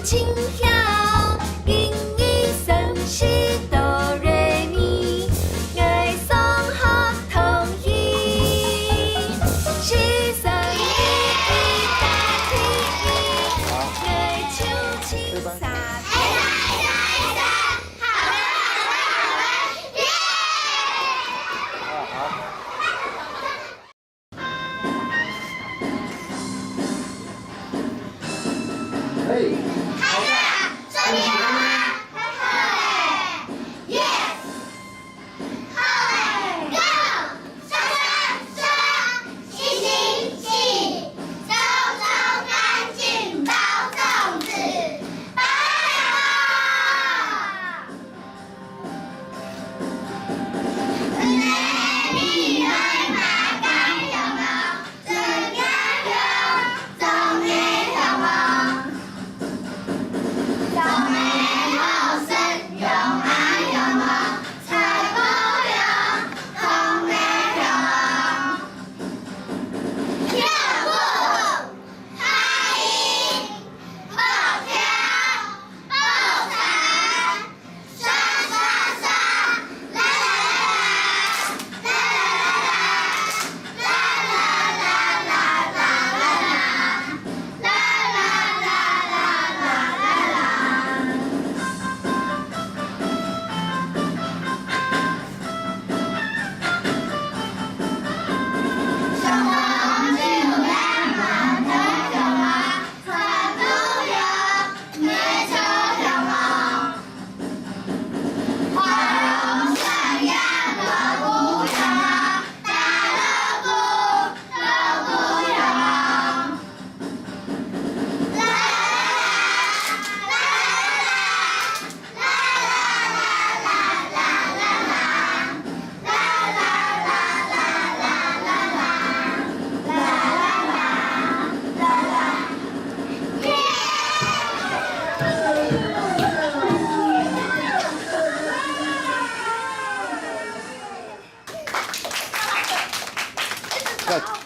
轻巧，英语算是哆来咪，爱上学同意，是算一大题，爱唱青沙。 嘿，孩子，准备好吗？好嘞 ，Yes， 好嘞 ，Go， 上上上，洗洗洗，手手干净包粽子，包好。你来马干什么？这个有总没什么。 草莓好生用啊用啊，菜不用，红梅用。跳舞，海鹰，跑跳，跑船，刷刷刷，啦啦啦啦，啦啦啦啦啦啦啦啦，啦啦啦啦啦啦。 小黄牛呀，马头小马，菜不用，没抽小毛。花容山呀，乐不用啊，大乐不用啊。啦啦啦啦啦啦啦啦啦啦啦啦啦啦啦啦。 Good.